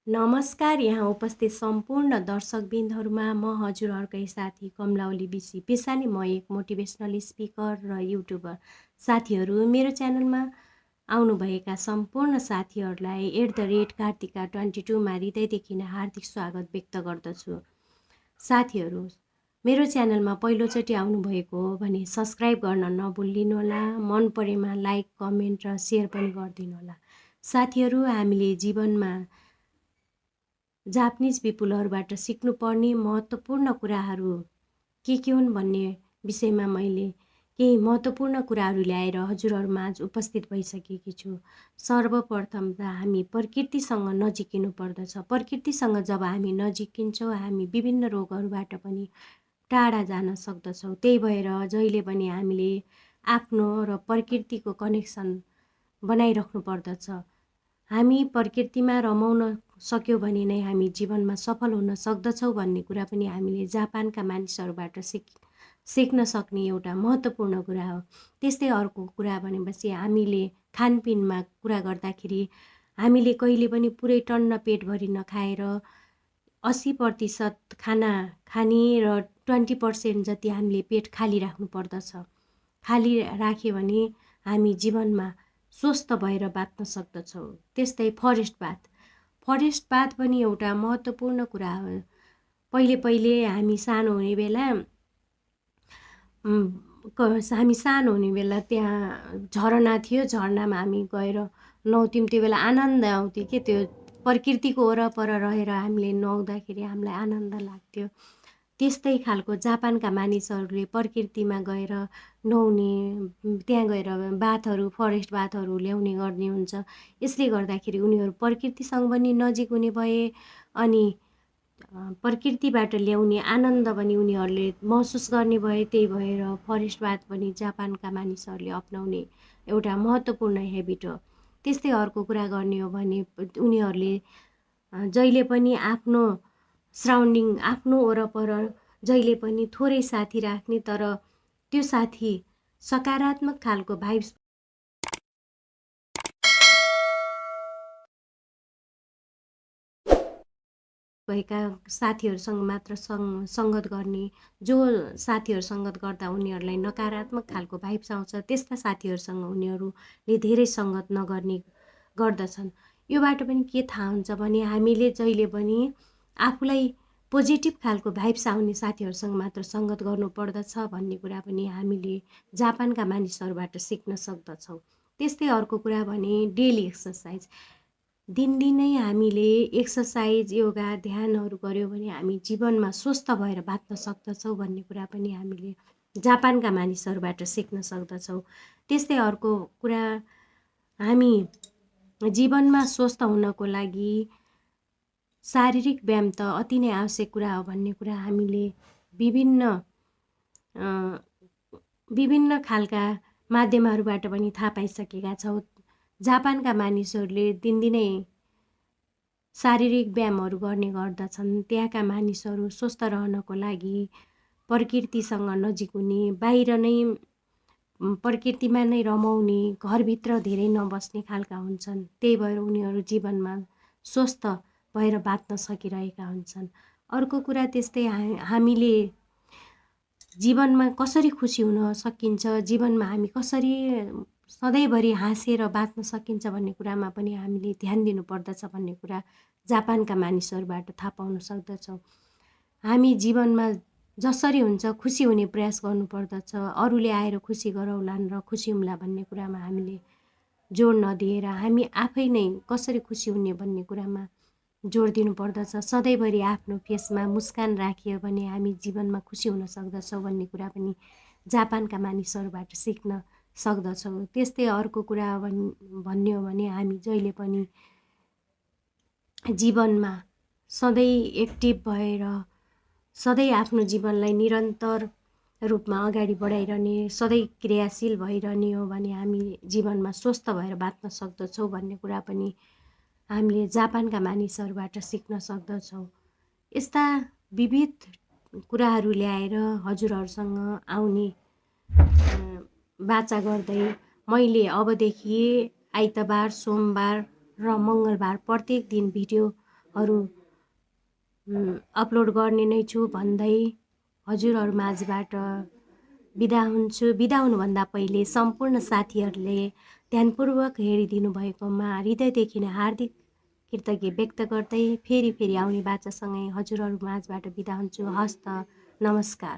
नमस्कार, यहाँ उपस्थित सम्पूर्ण दर्शकबिन्दहरूमा म हजुरहरूकै साथी कमलावली बिसी पेसानी म एक मोटिभेसनल स्पिकर र युट्युबर। साथीहरू, मेरो च्यानलमा आउनुभएका सम्पूर्ण साथीहरूलाई @कार्तिका22 मा हृदयदेखि नै हार्दिक स्वागत व्यक्त गर्दछु। साथीहरू, मेरो च्यानलमा पहिलोचोटि आउनुभएको हो भने सब्सक्राइब गर्न नभुलिनुहोला। मन परेमा लाइक, कमेन्ट र सेयर पनि गरिदिनुहोला। साथीहरू, हामीले जीवनमा जापानिज पिपुलहरूबाट सिक्नुपर्ने महत्त्वपूर्ण कुराहरू के हुन् भन्ने विषयमा मैले केही महत्त्वपूर्ण कुराहरू ल्याएर हजुरहरूमा आज उपस्थित भइसकेकी छु। सर्वप्रथम त हामी प्रकृतिसँग नजिकिनु पर्दछ। प्रकृतिसँग जब हामी नजिकिन्छौँ, हामी विभिन्न रोगहरूबाट पनि टाढा जान सक्दछौँ। त्यही भएर जहिले पनि हामीले आफ्नो र प्रकृतिको कनेक्सन बनाइराख्नु पर्दछ। हामी प्रकृतिमा रमाउन सक्यौँ भने नै हामी जीवनमा सफल हुन सक्दछौँ भन्ने कुरा पनि हामीले जापानका मानिसहरूबाट सिक्न सक्ने एउटा महत्त्वपूर्ण कुरा हो। त्यस्तै अर्को कुरा भनेपछि हामीले खानपिनमा कुरा गर्दाखेरि हामीले कहिले पनि पुरै टन्न पेटभरि नखाएर 80% खाना खाने र 20% जति हामीले पेट खाली राख्नु पर्दछ। खाली राख्यो भने हामी जीवनमा स्वस्थ भएर बाँच्न सक्दछौँ। त्यस्तै फरेस्ट बाथ पनि एउटा महत्त्वपूर्ण कुरा हो। पहिले हामी सानो हुने बेला त्यहाँ झरना थियो। झरनामा हामी गएर नुहाउँथ्यौँ। त्यो बेला आनन्द आउँथ्यो कि त्यो प्रकृतिको वरपर रहेर हामीले नुहाउँदाखेरि हामीलाई आनन्द लाग्थ्यो। त्यस्तै खालको जापानका मानिसहरूले प्रकृतिमा गएर नुहाउने, त्यहाँ गएर फरेस्ट बाथहरू ल्याउने गर्ने हुन्छ। यसले गर्दाखेरि उनीहरू प्रकृतिसँग पनि नजिक हुने भए अनि प्रकृतिबाट ल्याउने आनन्द पनि उनीहरूले महसुस गर्ने भए। त्यही भएर फरेस्ट बाथ पनि जापानका मानिसहरूले अपनाउने एउटा महत्त्वपूर्ण हेबिट हो। त्यस्तै अर्को कुरा गर्ने हो भने उनीहरूले जहिले पनि आफ्नो सराउन्डिङ, आफ्नो वरपर जहिले पनि थोरै साथी राख्ने, तर त्यो साथी सकारात्मक खालको भाइब्स भएका साथीहरूसँग मात्र सङ्गत गर्ने। जो साथीहरू सङ्गत गर्दा उनीहरूलाई नकारात्मक खालको भाइब्स आउँछ, त्यस्ता साथीहरूसँग उनीहरूले धेरै सङ्गत नगर्ने गर्दछन्। योबाट पनि के थाहा हुन्छ भने हामीले जहिले पनि आफूलाई पोजिटिभ खालको भाइब्स आउने साथीहरूसँग मात्र सङ्गत गर्नुपर्दछ भन्ने कुरा पनि हामीले जापानका मानिसहरूबाट सिक्न सक्दछौँ। त्यस्तै अर्को कुरा भने डेली एक्सर्साइज। दिनदिनै हामीले एक्सर्साइज, योगा, ध्यानहरू गऱ्यौँ भने हामी जीवनमा स्वस्थ भएर बाँच्न सक्दछौँ भन्ने कुरा पनि हामीले जापानका मानिसहरूबाट सिक्न सक्दछौँ। त्यस्तै अर्को कुरा, हामी जीवनमा स्वस्थ हुनको लागि शारीरिक व्यायाम त अति नै आवश्यक कुरा हो भन्ने कुरा हामीले विभिन्न खालका माध्यमहरूबाट पनि थाहा पाइसकेका छौँ। जापानका मानिसहरूले दिनदिनै शारीरिक व्यायामहरू गर्ने गर्दछन्। त्यहाँका मानिसहरू स्वस्थ रहनको लागि प्रकृतिसँग नजिक हुने, बाहिर नै प्रकृतिमा नै रमाउने, घरभित्र धेरै नबस्ने खालका हुन्छन्। त्यही भएर उनीहरू जीवनमा स्वस्थ भएर बाँच्न सकिरहेका हुन्छन्। अर्को कुरा त्यस्तै हामीले जीवनमा कसरी खुसी हुन सकिन्छ, जीवनमा हामी कसरी सधैँभरि हाँसेर बाँच्न सकिन्छ भन्ने कुरामा पनि हामीले ध्यान दिनुपर्दछ भन्ने कुरा जापानका मानिसहरूबाट थाहा पाउन सक्दछौँ। हामी जीवनमा जसरी हुन्छ खुसी हुने प्रयास गर्नुपर्दछ। अरूले आएर खुसी गराउलान् र खुसी हुम्ला भन्ने कुरामा हामीले जोड नदिएर हामी आफै नै कसरी खुसी हुने भन्ने कुरामा जोड दिनुपर्दछ। सधैँभरि आफ्नो फेसमा मुस्कान राखियो भने हामी जीवनमा खुसी हुन सक्दछौँ भन्ने कुरा पनि जापानका मानिसहरूबाट सिक्न सक्दछौँ। त्यस्तै अर्को कुरा भन्ने हो भने हामी जहिले पनि जीवनमा सधैँ एक्टिभ भएर, सधैँ आफ्नो जीवनलाई निरन्तर रूपमा अगाडि बढाइरहने, सधैँ क्रियाशील भइरहने हो भने हामी जीवनमा स्वस्थ भएर बाँच्न सक्दछौँ भन्ने कुरा पनि हामीले जापानका मानिसहरूबाट सिक्न सक्दछौँ। यस्ता विविध कुराहरू ल्याएर हजुरहरूसँग आउने बाचा गर्दै मैले अबदेखि आइतबार, सोमबार र मङ्गलबार प्रत्येक दिन भिडियो भिडियोहरू अपलोड गर्ने नै छु भन्दै हजुरहरू माझबाट बिदा हुन्छु। बिदा हुनुभन्दा पहिले सम्पूर्ण साथीहरूले ध्यानपूर्वक हेरिदिनु भएकोमा हृदयदेखि नै हार्दिक कृतज्ञ व्यक्त गर्दै फेरि आउने बाचासँगै हजुरहरू माझबाट बिदा हुन्छु। हस्त, नमस्कार।